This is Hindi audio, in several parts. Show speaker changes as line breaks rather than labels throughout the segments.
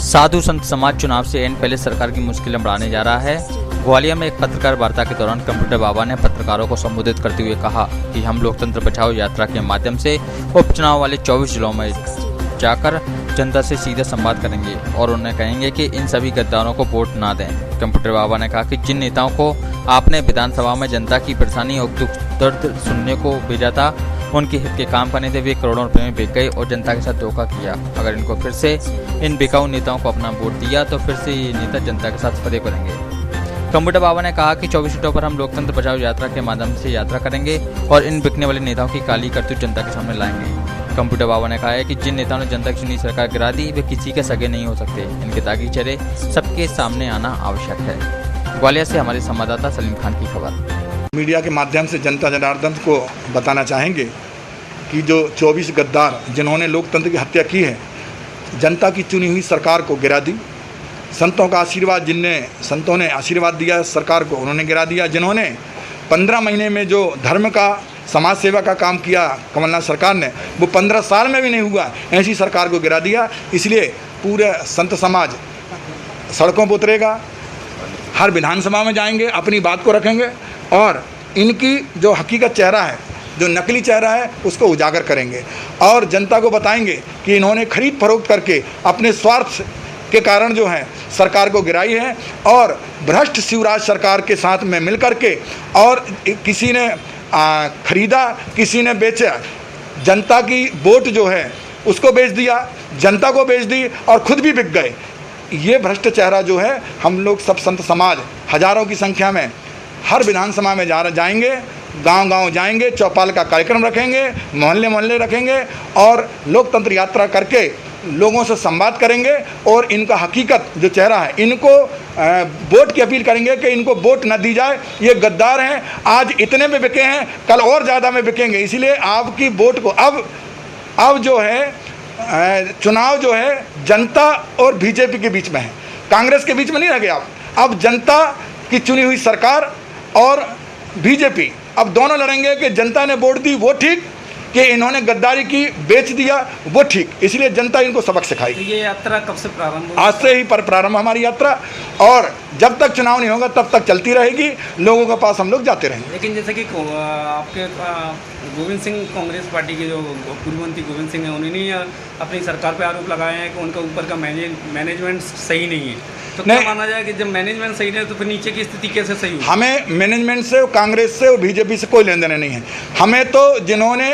साधु संत समाज चुनाव से एन पहले सरकार की मुश्किलें बढ़ाने जा रहा है। ग्वालियर में एक पत्रकार वार्ता के दौरान कंप्यूटर बाबा ने पत्रकारों को संबोधित करते हुए कहा कि हम लोकतंत्र बचाओ यात्रा के माध्यम से उपचुनाव वाले 24 जिलों में जाकर जनता से सीधे संवाद करेंगे और उन्हें कहेंगे कि इन सभी गद्दारों को वोट ना दें। कंप्यूटर बाबा ने कहा कि जिन नेताओं को आपने विधानसभा में जनता की परेशानी और दुख दर्द सुनने को भेजा था, उनके हित के काम करने थे, वे करोड़ों रुपए में बिक गए और जनता के साथ धोखा किया। अगर इनको फिर से इन बिकाऊ नेताओं को अपना वोट दिया तो फिर से ये नेता जनता के साथ फतेह करेंगे। कंप्यूटर बाबा ने कहा कि 24 सीटों पर हम लोकतंत्र बचाओ यात्रा के माध्यम से यात्रा करेंगे और इन बिकने वाले नेताओं की काली करतूत जनता के सामने लाएंगे। कंप्यूटर बाबा ने कहा है कि जिन नेताओं ने जनता की चुनी सरकार गिरा दी, वे किसी के सगे नहीं हो सकते। इनके दागी चेहरे सबके सामने आना आवश्यक है। ग्वालियर से हमारे संवाददाता सलीम खान की खबर।
मीडिया के माध्यम से जनता जनार्दन को बताना चाहेंगे कि जो 24 गद्दार जिन्होंने लोकतंत्र की हत्या की है, जनता की चुनी हुई सरकार को गिरा दी। संतों का आशीर्वाद, संतों ने आशीर्वाद दिया सरकार को, उन्होंने गिरा दिया। जिन्होंने 15 महीने में जो धर्म का, समाज सेवा का काम किया कमलनाथ सरकार ने, वो 15 साल में भी नहीं हुआ, ऐसी सरकार को गिरा दिया। इसलिए पूरे संत समाज सड़कों पर उतरेगा, हर विधानसभा में जाएंगे, अपनी बात को रखेंगे और इनकी जो हकीकत चेहरा है, जो नकली चेहरा है, उसको उजागर करेंगे और जनता को बताएंगे कि इन्होंने खरीद फरोख्त करके अपने स्वार्थ के कारण जो है सरकार को गिराई है और भ्रष्ट शिवराज सरकार के साथ में मिलकर के, और किसी ने खरीदा, किसी ने बेचा। जनता की वोट जो है उसको बेच दिया, जनता को बेच दी और खुद भी बिक गए। ये भ्रष्ट चेहरा जो है, हम लोग सब संत समाज हजारों की संख्या में हर विधानसभा में जाएंगे, गांव-गांव जाएंगे, चौपाल का कार्यक्रम रखेंगे, मोहल्ले रखेंगे और लोकतंत्र यात्रा करके लोगों से संवाद करेंगे और इनका हकीकत जो चेहरा है, इनको वोट की अपील करेंगे कि इनको वोट न दी जाए। ये गद्दार हैं, आज इतने में बिके हैं, कल और ज़्यादा में बिकेंगे। इसलिए आपकी वोट को अब जो है चुनाव जो है जनता और बीजेपी के बीच में है, कांग्रेस के बीच में नहीं रह गया। अब जनता की चुनी हुई सरकार और बीजेपी, अब दोनों लड़ेंगे कि जनता ने वोट दी वो ठीक, कि इन्होंने गद्दारी की, बेच दिया वो ठीक। इसलिए जनता इनको सबक सिखाएगी।
तो ये यात्रा कब से प्रारंभ होगी?
आज से ही प्रारंभ हमारी यात्रा, और जब तक चुनाव नहीं होगा तब तक चलती रहेगी। लोगों के पास हम लोग जाते रहेंगे।
लेकिन जैसे कि आपके गोविंद सिंह, कांग्रेस पार्टी के जो पूर्व मंत्री गोविंद सिंह हैं, उन्होंने अपनी सरकार पर आरोप लगाए हैं कि उनके ऊपर का मैनेजमेंट सही नहीं है। तो क्या माना जाए कि जब मैनेजमेंट सही नहीं है तो फिर नीचे की स्थिति कैसे सही होगी? हमें
मैनेजमेंट से, कांग्रेस से और बीजेपी से कोई लेन देन नहीं है। हमें तो जिन्होंने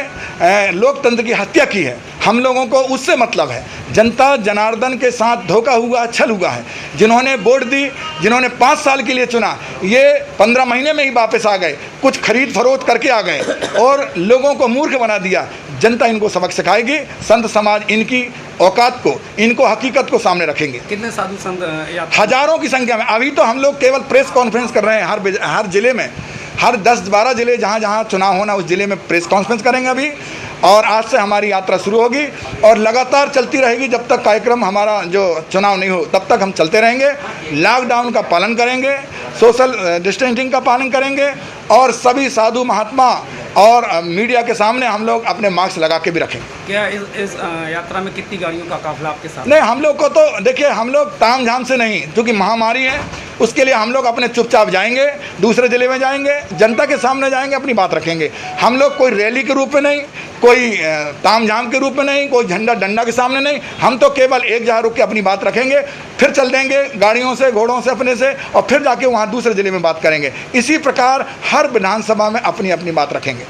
लोकतंत्र की हत्या की है, हम लोगों को उससे मतलब है। जनता जनार्दन के साथ धोखा हुआ, छल हुआ है। जिन्होंने वोट दी, जिन्होंने 5 साल के लिए चुना, ये 15 महीने में ही वापस आ गए, कुछ खरीद फरोख्त करके आ गए और लोगों को मूर्ख बना दिया। जनता इनको सबक सिखाएगी। संत समाज इनकी औकात को, इनको हकीकत को सामने रखेंगे।
कितने साधु संत?
हजारों की संख्या में। अभी तो हम लोग केवल प्रेस कॉन्फ्रेंस कर रहे हैं, हर जिले में, हर 10-12 जिले जहाँ जहाँ चुनाव होना उस जिले में प्रेस कॉन्फ्रेंस करेंगे अभी। और आज से हमारी यात्रा शुरू होगी और लगातार चलती रहेगी जब तक कार्यक्रम हमारा जो चुनाव नहीं हो, तब तक हम चलते रहेंगे। लॉकडाउन का पालन करेंगे, सोशल डिस्टेंसिंग का पालन करेंगे और सभी साधु महात्मा और मीडिया के सामने हम लोग अपने मास्क लगा के भी रखेंगे।
क्या इस यात्रा में कितनी गाड़ियों का काफिला आपके साथ?
नहीं, हम लोग को तो देखिए, हम लोग ताम झाम से नहीं, क्योंकि महामारी है, उसके लिए हम लोग अपने चुपचाप जाएंगे, दूसरे जिले में जाएंगे, जनता के सामने जाएंगे, अपनी बात रखेंगे। हम लोग कोई रैली के रूप में नहीं, कोई ताम झाम के रूप में नहीं, कोई झंडा डंडा के सामने नहीं। हम तो केवल एक जगह रुक के अपनी बात रखेंगे, फिर चल देंगे गाड़ियों से, घोड़ों से अपने से, और फिर जाके वहाँ दूसरे जिले में बात करेंगे। इसी प्रकार हर विधानसभा में अपनी अपनी बात रखेंगे।